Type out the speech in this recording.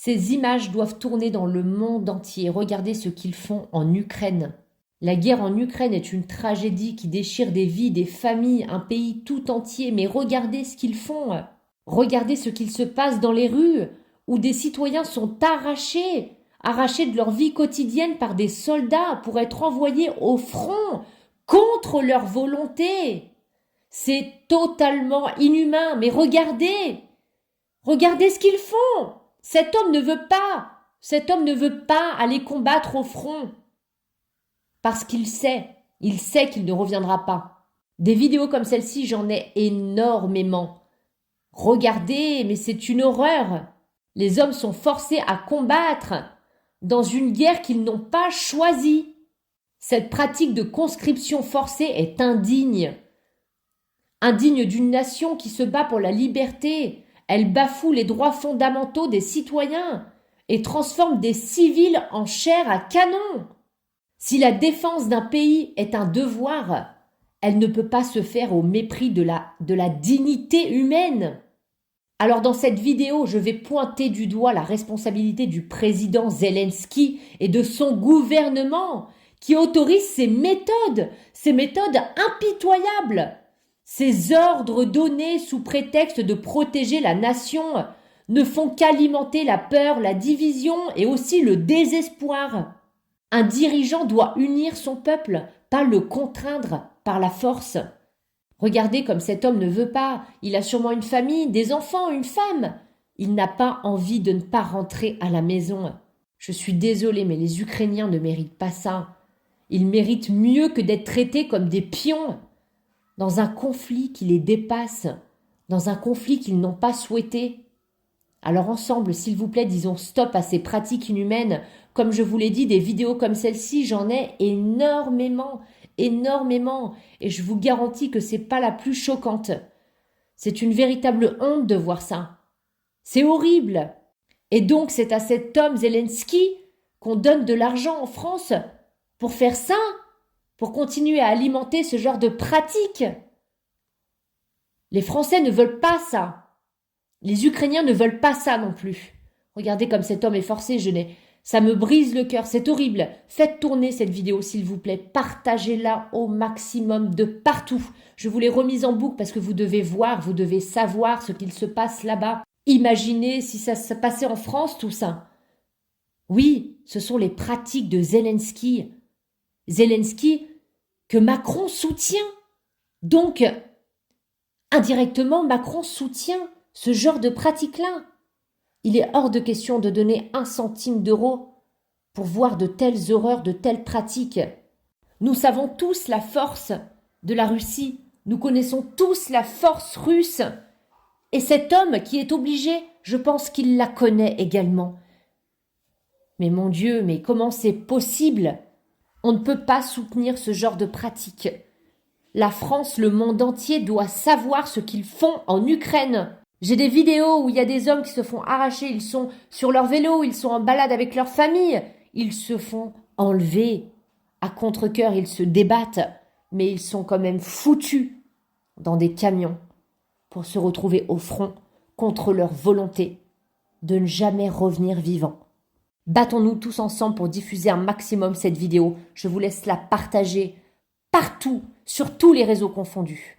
Ces images doivent tourner dans le monde entier. Regardez ce qu'ils font en Ukraine. La guerre en Ukraine est une tragédie qui déchire des vies, des familles, un pays tout entier. Mais regardez ce qu'ils font. Regardez ce qu'il se passe dans les rues, où des citoyens sont arrachés de leur vie quotidienne par des soldats pour être envoyés au front contre leur volonté. C'est totalement inhumain, mais regardez ce qu'ils font. Cet homme ne veut pas aller combattre au front. Parce qu'il sait qu'il ne reviendra pas. Des vidéos comme celle-ci, j'en ai énormément. Regardez, mais c'est une horreur. Les hommes sont forcés à combattre dans une guerre qu'ils n'ont pas choisie. Cette pratique de conscription forcée est indigne. Indigne d'une nation qui se bat pour la liberté. Elle bafoue les droits fondamentaux des citoyens et transforme des civils en chair à canon. Si la défense d'un pays est un devoir, elle ne peut pas se faire au mépris de la dignité humaine. Alors dans cette vidéo, je vais pointer du doigt la responsabilité du président Zelensky et de son gouvernement qui autorise ces méthodes impitoyables. Ces ordres donnés sous prétexte de protéger la nation ne font qu'alimenter la peur, la division et aussi le désespoir. Un dirigeant doit unir son peuple, pas le contraindre par la force. Regardez comme cet homme ne veut pas. Il a sûrement une famille, des enfants, une femme. Il n'a pas envie de ne pas rentrer à la maison. Je suis désolée, mais les Ukrainiens ne méritent pas ça. Ils méritent mieux que d'être traités comme des pions dans un conflit qui les dépasse, dans un conflit qu'ils n'ont pas souhaité. Alors ensemble, s'il vous plaît, disons stop à ces pratiques inhumaines. Comme je vous l'ai dit, des vidéos comme celle-ci, j'en ai énormément. Et je vous garantis que c'est pas la plus choquante. C'est une véritable honte de voir ça. C'est horrible. Et donc, c'est à cet homme Zelensky qu'on donne de l'argent en France pour faire ça, pour continuer à alimenter ce genre de pratiques. Les Français ne veulent pas ça. Les Ukrainiens ne veulent pas ça non plus. Regardez comme cet homme est forcé, ça me brise le cœur, c'est horrible. Faites tourner cette vidéo s'il vous plaît, partagez-la au maximum de partout. Je vous l'ai remise en boucle parce que vous devez voir, vous devez savoir ce qu'il se passe là-bas. Imaginez si ça se passait en France tout ça. Oui, ce sont les pratiques de Zelensky. Zelensky que Macron soutient. Donc, indirectement, Macron soutient ce genre de pratique-là. Il est hors de question de donner 1 centime d'euro pour voir de telles horreurs, de telles pratiques. Nous savons tous la force de la Russie. Nous connaissons tous la force russe. Et cet homme qui est obligé, je pense qu'il la connaît également. Mais mon Dieu, mais comment c'est possible ? On ne peut pas soutenir ce genre de pratique. La France, le monde entier doit savoir ce qu'ils font en Ukraine. J'ai des vidéos où il y a des hommes qui se font arracher, ils sont sur leur vélo, ils sont en balade avec leur famille, ils se font enlever. À contre-cœur, ils se débattent, mais ils sont quand même foutus dans des camions pour se retrouver au front contre leur volonté de ne jamais revenir vivants. Battons-nous tous ensemble pour diffuser un maximum cette vidéo. Je vous laisse la partager partout, sur tous les réseaux confondus.